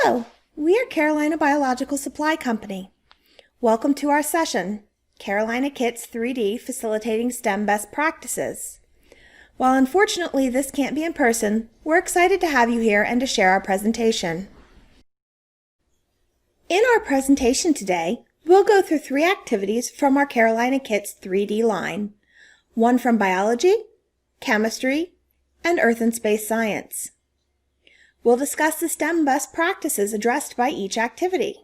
Hello, we are Carolina Biological Supply Company. Welcome to our session, Carolina Kits 3D Facilitating STEM Best Practices. While unfortunately this can't be in person, we're excited to have you here and to share our presentation. In our presentation today, we'll go through 3 activities from our Carolina Kits 3D line, one from biology, chemistry, and earth and space science. We'll discuss the STEM best practices addressed by each activity.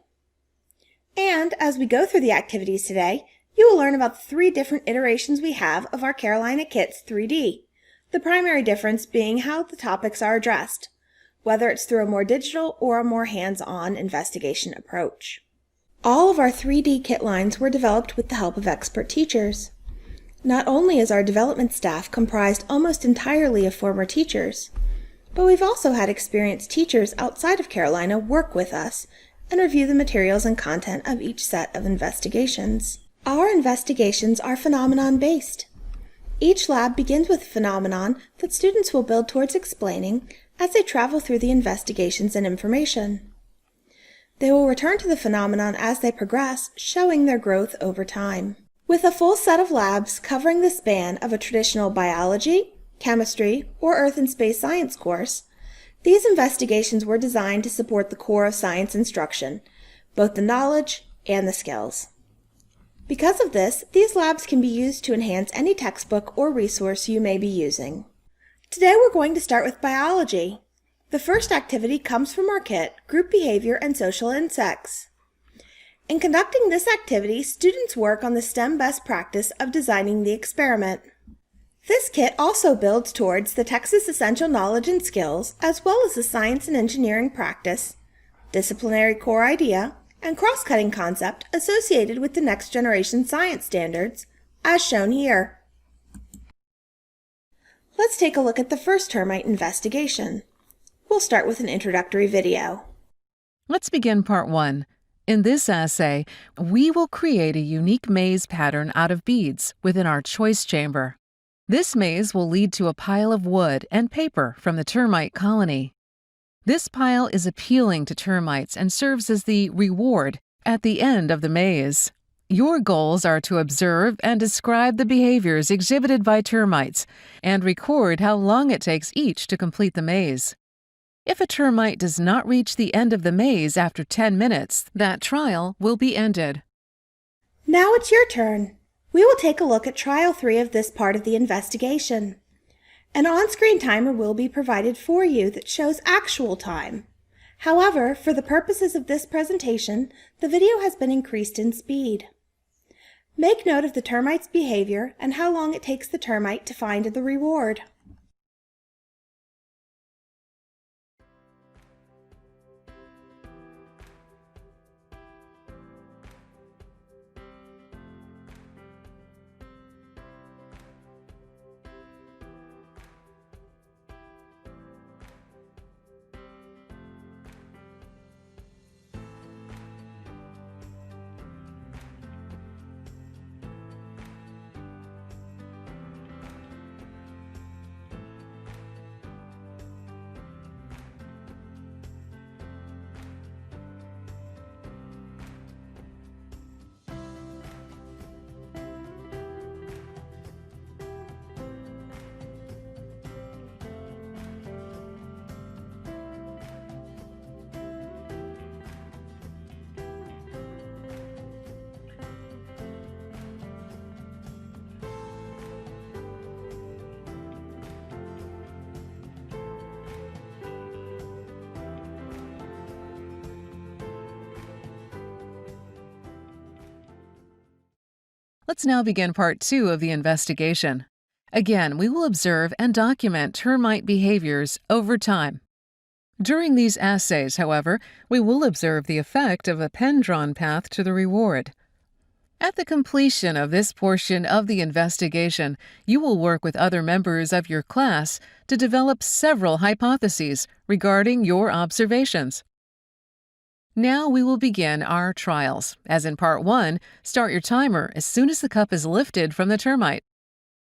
And as we go through the activities today, you will learn about the 3 different iterations we have of our Carolina Kits 3D, the primary difference being how the topics are addressed, whether it's through a more digital or a more hands-on investigation approach. All of our 3D kit lines were developed with the help of expert teachers. Not only is our development staff comprised almost entirely of former teachers, but we've also had experienced teachers outside of Carolina work with us and review the materials and content of each set of investigations. Our investigations are phenomenon-based. Each lab begins with a phenomenon that students will build towards explaining as they travel through the investigations and information. They will return to the phenomenon as they progress, showing their growth over time. With a full set of labs covering the span of a traditional biology, chemistry, or earth and space science course, these investigations were designed to support the core of science instruction, both the knowledge and the skills. Because of this, these labs can be used to enhance any textbook or resource you may be using. Today we're going to start with biology. The first activity comes from our kit, Group Behavior and Social Insects. In conducting this activity, students work on the STEM best practice of designing the experiment. This kit also builds towards the Texas Essential Knowledge and Skills, as well as the Science and Engineering Practice, Disciplinary Core Idea, and Cross-Cutting Concept associated with the Next Generation Science Standards, as shown here. Let's take a look at the first termite investigation. We'll start with an introductory video. Let's begin part 1. In this assay, we will create a unique maze pattern out of beads within our choice chamber. This maze will lead to a pile of wood and paper from the termite colony. This pile is appealing to termites and serves as the reward at the end of the maze. Your goals are to observe and describe the behaviors exhibited by termites and record how long it takes each to complete the maze. If a termite does not reach the end of the maze after 10 minutes, that trial will be ended. Now it's your turn. We will take a look at Trial 3 of this part of the investigation. An on-screen timer will be provided for you that shows actual time. However, for the purposes of this presentation, the video has been increased in speed. Make note of the termite's behavior and how long it takes the termite to find the reward. Let's now begin part 2 of the investigation. Again, we will observe and document termite behaviors over time. During these assays, however, we will observe the effect of a pen-drawn path to the reward. At the completion of this portion of the investigation, you will work with other members of your class to develop several hypotheses regarding your observations. Now we will begin our trials. As in part 1, start your timer as soon as the cup is lifted from the termite.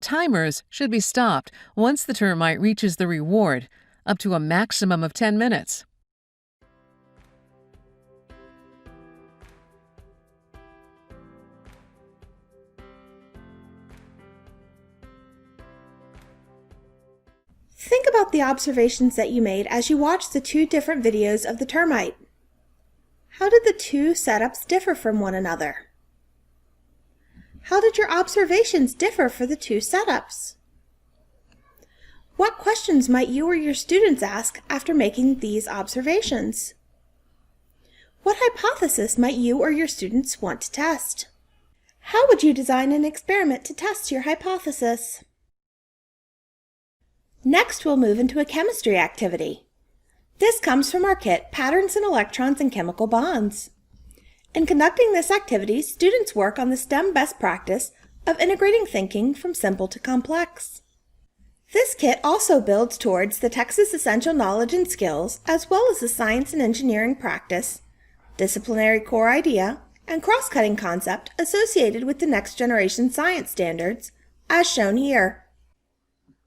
Timers should be stopped once the termite reaches the reward, up to a maximum of 10 minutes. Think about the observations that you made as you watched the two different videos of the termite. How did the two setups differ from one another? How did your observations differ for the two setups? What questions might you or your students ask after making these observations? What hypothesis might you or your students want to test? How would you design an experiment to test your hypothesis? Next, we'll move into a chemistry activity. This comes from our kit, Patterns in Electrons and Chemical Bonds. In conducting this activity, students work on the STEM best practice of integrating thinking from simple to complex. This kit also builds towards the Texas Essential Knowledge and Skills, as well as the Science and Engineering Practice, Disciplinary Core Idea, and Cross-Cutting Concept associated with the Next Generation Science Standards, as shown here.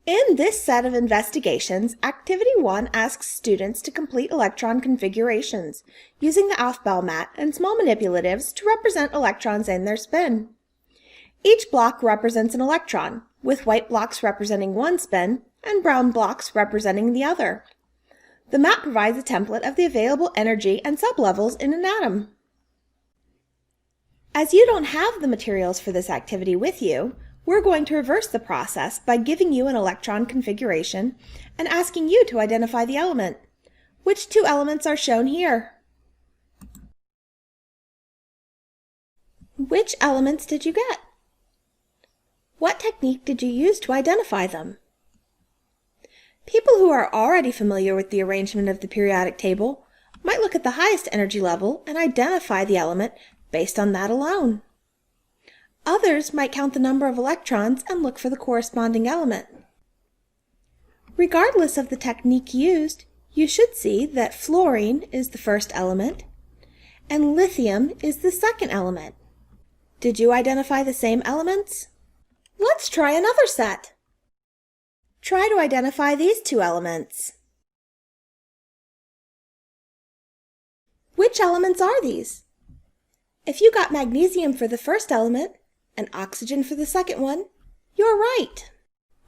In this set of investigations, Activity 1 asks students to complete electron configurations using the Aufbau mat and small manipulatives to represent electrons and their spin. Each block represents an electron, with white blocks representing one spin and brown blocks representing the other. The mat provides a template of the available energy and sublevels in an atom. As you don't have the materials for this activity with you, we're going to reverse the process by giving you an electron configuration and asking you to identify the element. Which two elements are shown here? Which elements did you get? What technique did you use to identify them? People who are already familiar with the arrangement of the periodic table might look at the highest energy level and identify the element based on that alone. Others might count the number of electrons and look for the corresponding element. Regardless of the technique used, you should see that fluorine is the first element and lithium is the second element. Did you identify the same elements? Let's try another set. Try to identify these two elements. Which elements are these? If you got magnesium for the first element and oxygen for the second one, you're right.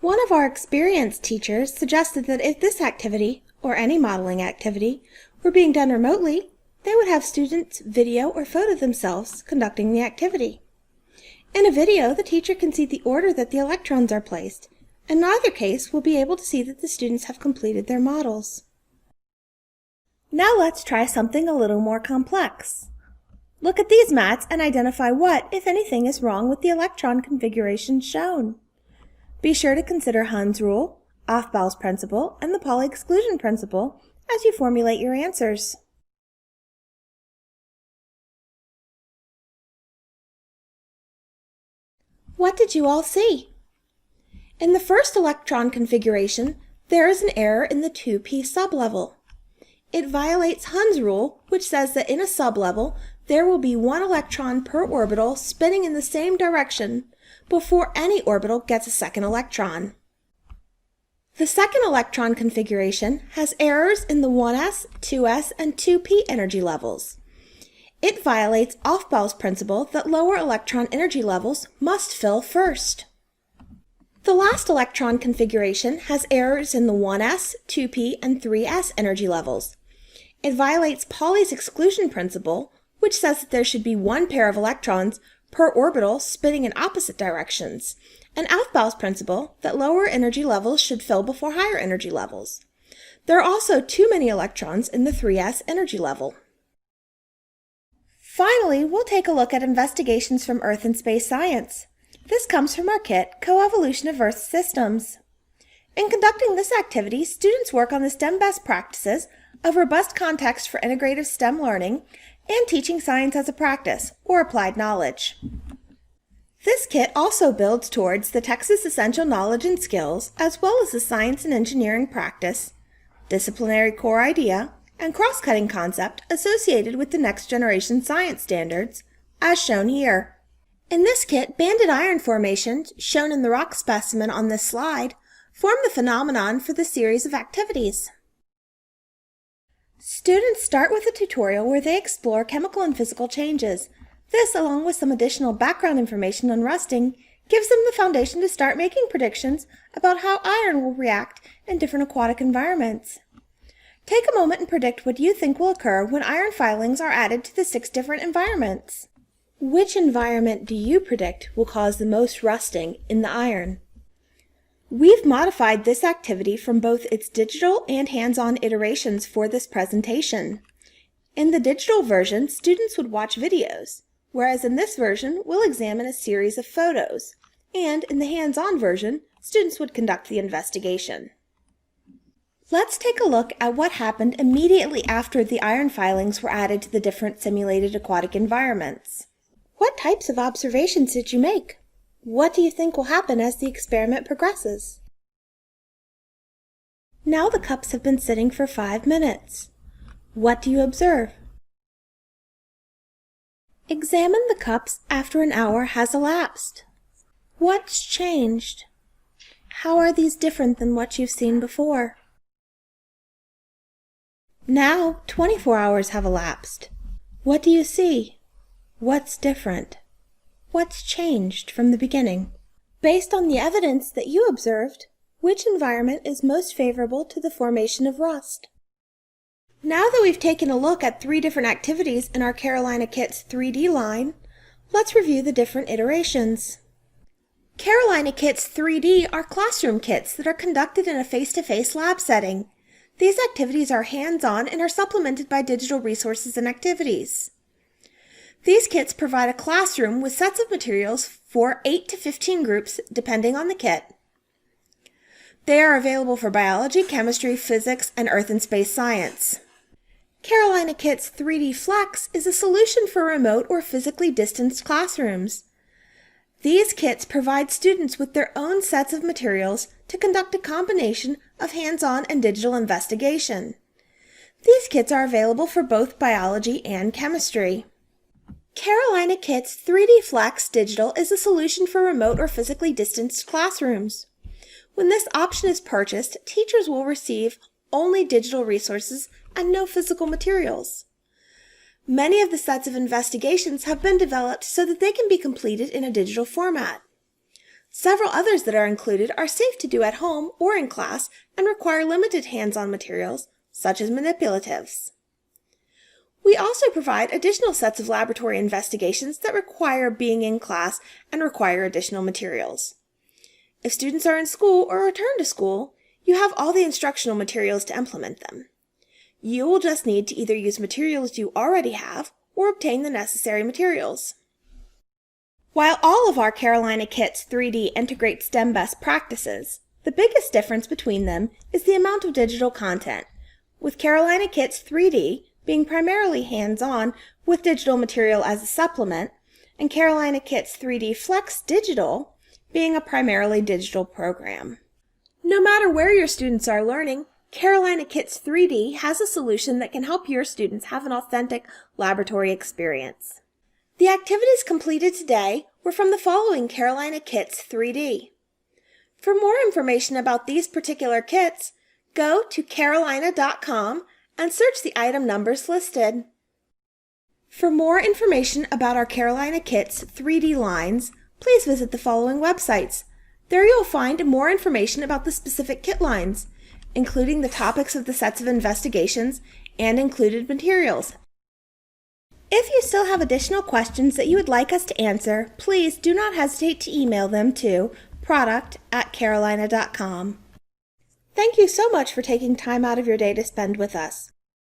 One of our experienced teachers suggested that if this activity, or any modeling activity, were being done remotely, they would have students video or photo themselves conducting the activity. In a video, the teacher can see the order that the electrons are placed, and in either case will be able to see that the students have completed their models. Now let's try something a little more complex. Look at these mats and identify what, if anything, is wrong with the electron configuration shown. Be sure to consider Hund's rule, Aufbau's principle, and the Pauli exclusion principle as you formulate your answers. What did you all see? In the first electron configuration, there is an error in the 2p sublevel. It violates Hund's rule, which says that in a sublevel, there will be one electron per orbital spinning in the same direction before any orbital gets a second electron. The second electron configuration has errors in the 1s, 2s, and 2p energy levels. It violates Aufbau's principle that lower electron energy levels must fill first. The last electron configuration has errors in the 1s, 2p, and 3s energy levels. It violates Pauli's exclusion principle, which says that there should be one pair of electrons per orbital spinning in opposite directions, and Aufbau's principle that lower energy levels should fill before higher energy levels. There are also too many electrons in the 3s energy level. Finally, we'll take a look at investigations from Earth and Space Science. This comes from our kit, Coevolution of Earth Systems. In conducting this activity, students work on the STEM best practices of robust context for integrative STEM learning and teaching science as a practice, or applied knowledge. This kit also builds towards the Texas Essential Knowledge and Skills, as well as the Science and Engineering Practice, Disciplinary Core Idea, and Cross-Cutting Concept associated with the Next Generation Science Standards, as shown here. In this kit, banded iron formations, shown in the rock specimen on this slide, form the phenomenon for the series of activities. Students start with a tutorial where they explore chemical and physical changes. This, along with some additional background information on rusting, gives them the foundation to start making predictions about how iron will react in different aquatic environments. Take a moment and predict what you think will occur when iron filings are added to the 6 different environments. Which environment do you predict will cause the most rusting in the iron? We've modified this activity from both its digital and hands-on iterations for this presentation. In the digital version, students would watch videos, whereas in this version, we'll examine a series of photos, and in the hands-on version, students would conduct the investigation. Let's take a look at what happened immediately after the iron filings were added to the different simulated aquatic environments. What types of observations did you make? What do you think will happen as the experiment progresses? Now the cups have been sitting for 5 minutes. What do you observe? Examine the cups after an hour has elapsed. What's changed? How are these different than what you've seen before? Now 24 hours have elapsed. What do you see? What's different? What's changed from the beginning? Based on the evidence that you observed, which environment is most favorable to the formation of rust? Now that we've taken a look at 3 different activities in our Carolina Kits 3D line, let's review the different iterations. Carolina Kits 3D are classroom kits that are conducted in a face-to-face lab setting. These activities are hands-on and are supplemented by digital resources and activities. These kits provide a classroom with sets of materials for 8 to 15 groups, depending on the kit. They are available for biology, chemistry, physics, and earth and space science. Carolina Kits 3D Flex is a solution for remote or physically distanced classrooms. These kits provide students with their own sets of materials to conduct a combination of hands-on and digital investigation. These kits are available for both biology and chemistry. Carolina Kits 3D Flex Digital is a solution for remote or physically distanced classrooms. When this option is purchased, teachers will receive only digital resources and no physical materials. Many of the sets of investigations have been developed so that they can be completed in a digital format. Several others that are included are safe to do at home or in class and require limited hands-on materials, such as manipulatives. We also provide additional sets of laboratory investigations that require being in class and require additional materials. If students are in school or return to school, you have all the instructional materials to implement them. You will just need to either use materials you already have or obtain the necessary materials. While all of our Carolina Kits 3D integrate STEM best practices, the biggest difference between them is the amount of digital content, with Carolina Kits 3D being primarily hands-on with digital material as a supplement, and Carolina Kits 3D Flex Digital being a primarily digital program. No matter where your students are learning, Carolina Kits 3D has a solution that can help your students have an authentic laboratory experience. The activities completed today were from the following Carolina Kits 3D. For more information about these particular kits, go to carolina.com and search the item numbers listed. For more information about our Carolina Kits 3D lines, please visit the following websites. There you'll find more information about the specific kit lines, including the topics of the sets of investigations and included materials. If you still have additional questions that you would like us to answer, please do not hesitate to email them to product@carolina.com. Thank you so much for taking time out of your day to spend with us.